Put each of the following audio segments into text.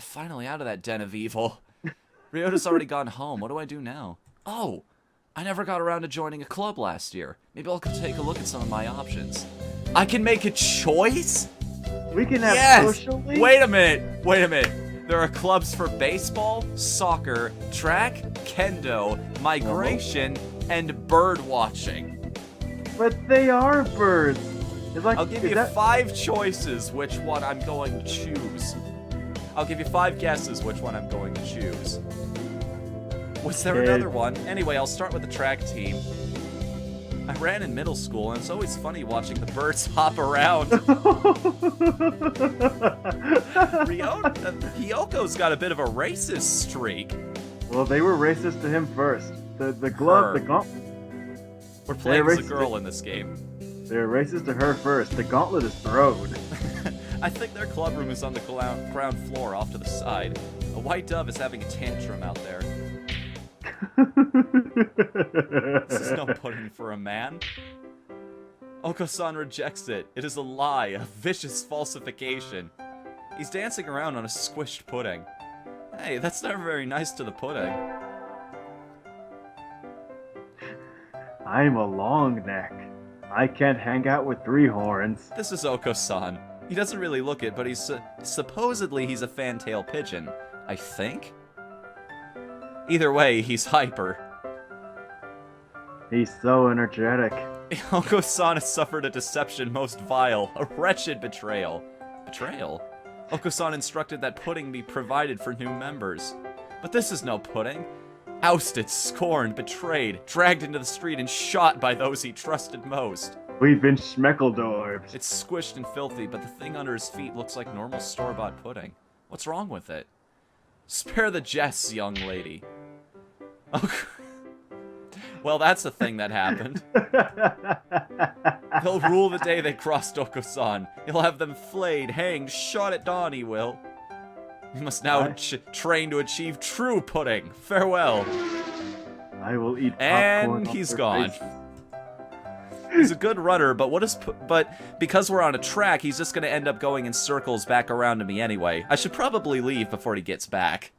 Finally out of that den of evil. Ryota's already gone home. What do I do now? Oh, I never got around to joining a club last year. Maybe I'll take a look at some of my options. I can make a choice? We can have social league? Wait a minute. There are clubs for baseball, soccer, track, kendo, migration, and bird watching. But they are birds. I'll give you 5 choices which one I'm going to choose. I'll give you 5 guesses which one I'm going to choose. Was there another one? Anyway, I'll start with the track team. I ran in middle school, and it's always funny watching the birds hop around. Hyoko's got a bit of a racist streak. Well, they were racist to him first. The glove, the gauntlet. We're playing as a girl in this game. They're racist to her first. The gauntlet is thrown. I think their club room is on the ground floor off to the side. A white dove is having a tantrum out there. This is no pudding for a man. Oko-san rejects it. It is a lie, a vicious falsification. He's dancing around on a squished pudding. Hey, that's never very nice to the pudding. I'm a long neck. I can't hang out with 3 horns. This is Oko-san. He doesn't really look it, but he's supposedly he's a fantail pigeon. I think? Either way, he's hyper. He's so energetic. Oko-san has suffered a deception most vile, a wretched betrayal. Betrayal? Oko-san instructed that pudding be provided for new members. But this is no pudding. Ousted, scorned, betrayed, dragged into the street and shot by those he trusted most. We've been schmeckledorbs. It's squished and filthy, but the thing under his feet looks like normal store-bought pudding. What's wrong with it? Spare the jests, young lady. Oh, well, that's a thing that happened. He'll rule the day they crossed Oko-san. He'll have them flayed, hanged, shot at dawn, he will. You must now train to achieve true pudding. Farewell. I will eat popcorn. And he's gone. He's a good runner, but because we're on a track, he's just going to end up going in circles back around to me anyway. I should probably leave before he gets back.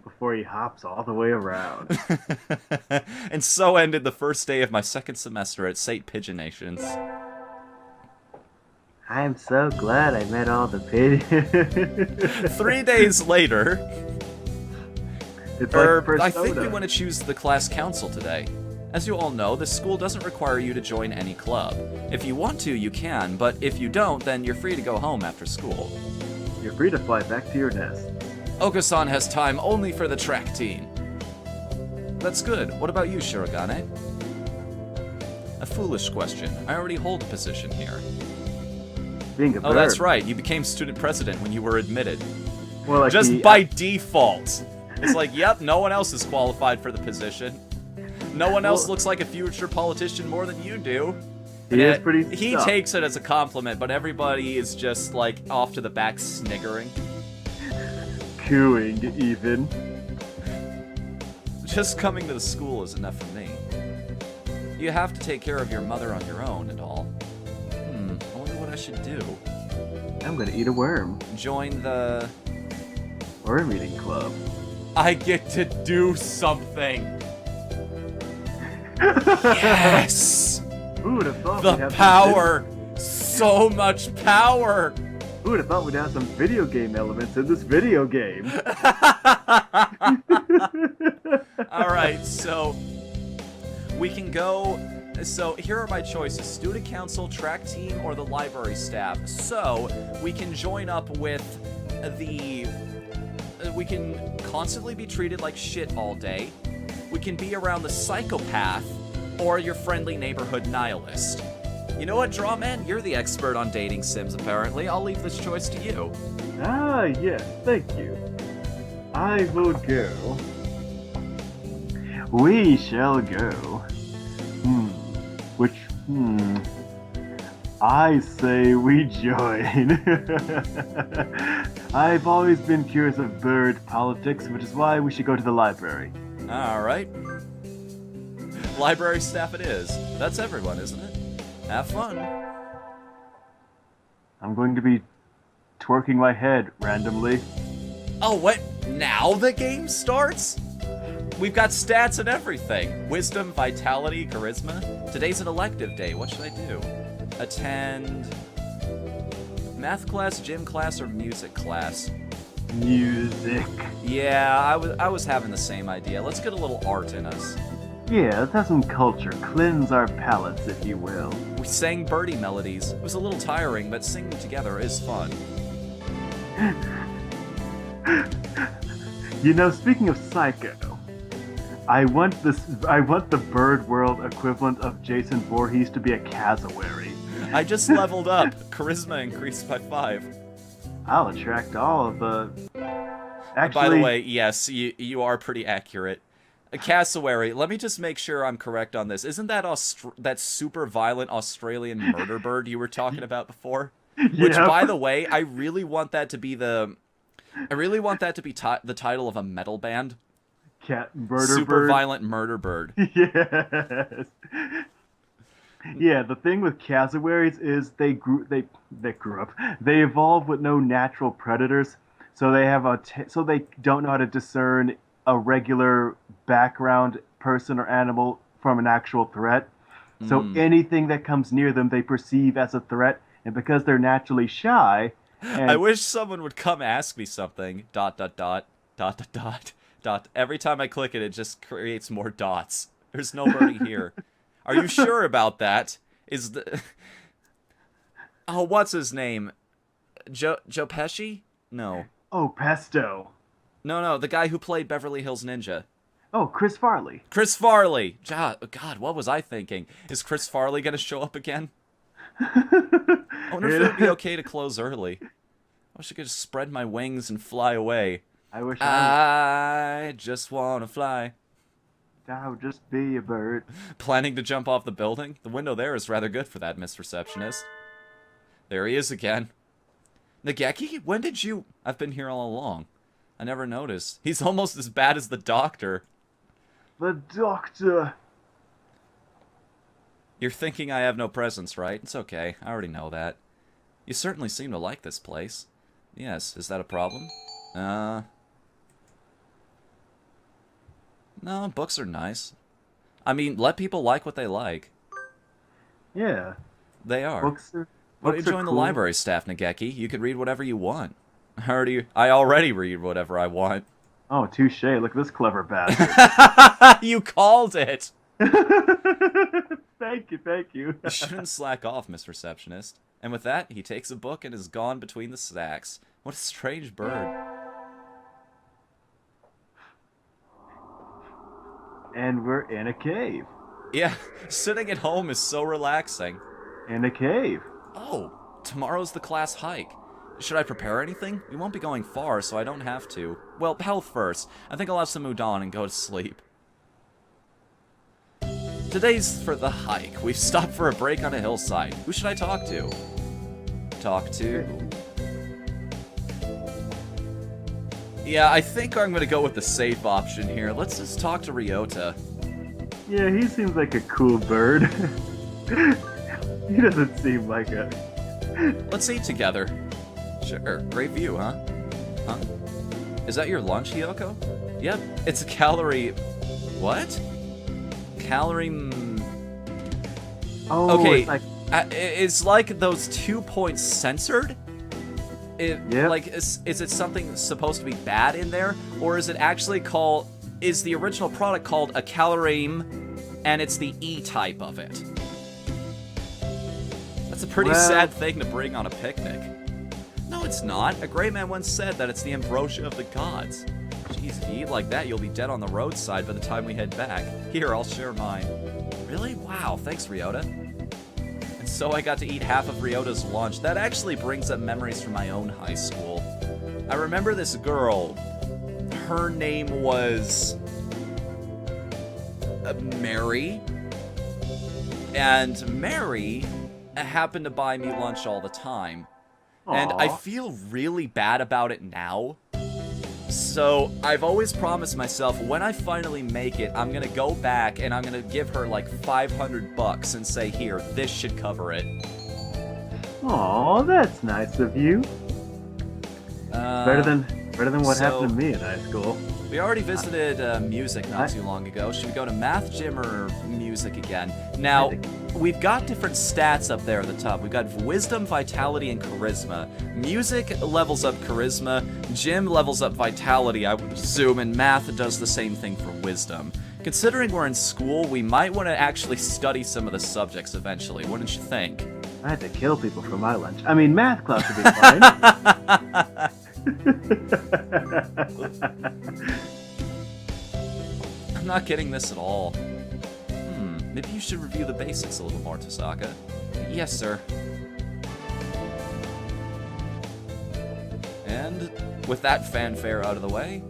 Before he hops all the way around. And so ended the first day of my 2nd semester at St. Pigeonations. I'm so glad I met all the pigeons. 3 days later, it's like I think we want to choose the class council today. As you all know, this school doesn't require you to join any club. If you want to, you can, but if you don't, then you're free to go home after school. You're free to fly back to your nest. Oko-san has time only for the track team. That's good. What about you, Shirogane? A foolish question. I already hold a position here. Being a bird. Oh, that's right. You became student president when you were admitted. Well, like just by default. It's like, yep, no one else is qualified for the position. No one else looks like a future politician more than you do. He is pretty He takes it as a compliment, but everybody is just, like, off to the back sniggering. Cooing, even. Just coming to the school is enough for me. You have to take care of your mother on your own and all. I wonder what I should do. I'm gonna eat a worm. Join the... Worm eating club. I get to do something! Yes! Who would have thought The power! So much power! Who would have thought we'd have some video game elements in this video game? Alright, so we can go. So here are my choices: student council, track team, or the library staff. So we can join up with the. We can constantly be treated like shit all day. We can be around the psychopath or your friendly neighborhood nihilist. You know what, Drawman? You're the expert on dating sims, apparently. I'll leave this choice to you. Ah, yes, thank you. I will go. We shall go. I say we join. I've always been curious of bird politics, which is why we should go to the library. Alright. Library staff it is. That's everyone, isn't it? Have fun. I'm going to be twerking my head randomly. Oh, what? Now the game starts? We've got stats and everything. Wisdom, vitality, charisma. Today's an elective day. What should I do? Attend math class, gym class, or music class? Music. Yeah, I was having the same idea. Let's get a little art in us. Yeah, let's have some culture. Cleanse our palates, if you will. We sang birdie melodies. It was a little tiring, but singing together is fun. You know, speaking of Psycho, I want the bird world equivalent of Jason Voorhees to be a cassowary. I just leveled up. Charisma increased by 5. I'll attract all of the... Actually... By the way, yes, you are pretty accurate. A cassowary, let me just make sure I'm correct on this. Isn't that that super violent Australian murder bird you were talking about before? Which, by the way, I really want that to be the title of a metal band. Super violent murder bird. Yes. Yeah, the thing with cassowaries is they evolve with no natural predators, so they have so they don't know how to discern a regular background person or animal from an actual threat. So anything that comes near them they perceive as a threat, and because they're naturally shy. I wish someone would come ask me something. ... Every time I click it, it just creates more dots. There's nobody here. Are you sure about that? Oh, what's his name? Joe Pesci? No. Oh, Pesto. No, the guy who played Beverly Hills Ninja. Oh, Chris Farley. Chris Farley! God, what was I thinking? Is Chris Farley gonna show up again? I wonder if it would be okay to close early. I wish I could just spread my wings and fly away. I just wanna fly. I'll just be a bird. Planning to jump off the building? The window there is rather good for that, Miss Receptionist. There he is again. Nageki, when did you... I've been here all along. I never noticed. He's almost as bad as the doctor. The doctor. You're thinking I have no presence, right? It's okay. I already know that. You certainly seem to like this place. Yes, is that a problem? No, books are nice. I mean, let people like what they like. Yeah. They are. Books are Why don't you join the library staff, Nageki? You could read whatever you want. I already read whatever I want. Oh, touche. Look at this clever bastard. You called it! Thank you. You shouldn't slack off, Miss Receptionist. And with that, he takes a book and is gone between the stacks. What a strange bird. And we're in a cave. Yeah, sitting at home is so relaxing. In a cave. Oh, tomorrow's the class hike. Should I prepare anything? We won't be going far, so I don't have to. Well, health first. I think I'll have some udon and go to sleep. Today's for the hike. We've stopped for a break on a hillside. Who should I talk to? Yeah, I think I'm gonna go with the safe option here. Let's just talk to Ryota. Yeah, he seems like a cool bird. He doesn't seem like a... Let's eat together. Sure, great view, huh? Is that your lunch, Hiyoko? Yep, it's a calorie... What? Calorie... Oh, okay, it's like those 2 points censored? Yep. Like, is it something supposed to be bad in there? Or is it actually called... Is the original product called a calorie, and it's the E type of it? That's a pretty sad thing to bring on a picnic. No, it's not. A great man once said that it's the ambrosia of the gods. Jeez, if you eat like that, you'll be dead on the roadside by the time we head back. Here, I'll share mine. Really? Wow, thanks, Ryota. And so I got to eat half of Ryota's lunch. That actually brings up memories from my own high school. I remember this girl. Her name was... Mary. And Mary happened to buy me lunch all the time. Aww. And I feel really bad about it now. So I've always promised myself when I finally make it, I'm gonna go back and I'm gonna give her like $500 and say, here, this should cover it. Aw, that's nice of you. Better Better than what So- happened to me in high school. We already visited music not too long ago. Should we go to math, gym, or music again? Now, we've got different stats up there at the top. We've got wisdom, vitality, and charisma. Music levels up charisma. Gym levels up vitality, I would assume, and math does the same thing for wisdom. Considering we're in school, we might want to actually study some of the subjects eventually, wouldn't you think? I had to kill people for my lunch. I mean, math class would be fine. I'm not getting this at all. Maybe you should review the basics a little more, Tasaka. Yes, sir. And with that fanfare out of the way,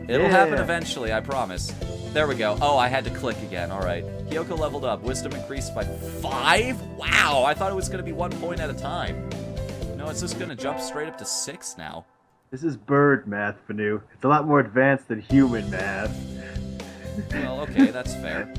it'll happen eventually, I promise. There we go. Oh, I had to click again. All right. Kyoko leveled up. Wisdom increased by 5? Wow, I thought it was going to be 1 point at a time. No, it's just going to jump straight up to 6 now. This is bird math, Whatthefnu. It's a lot more advanced than human math. Well, okay, that's fair.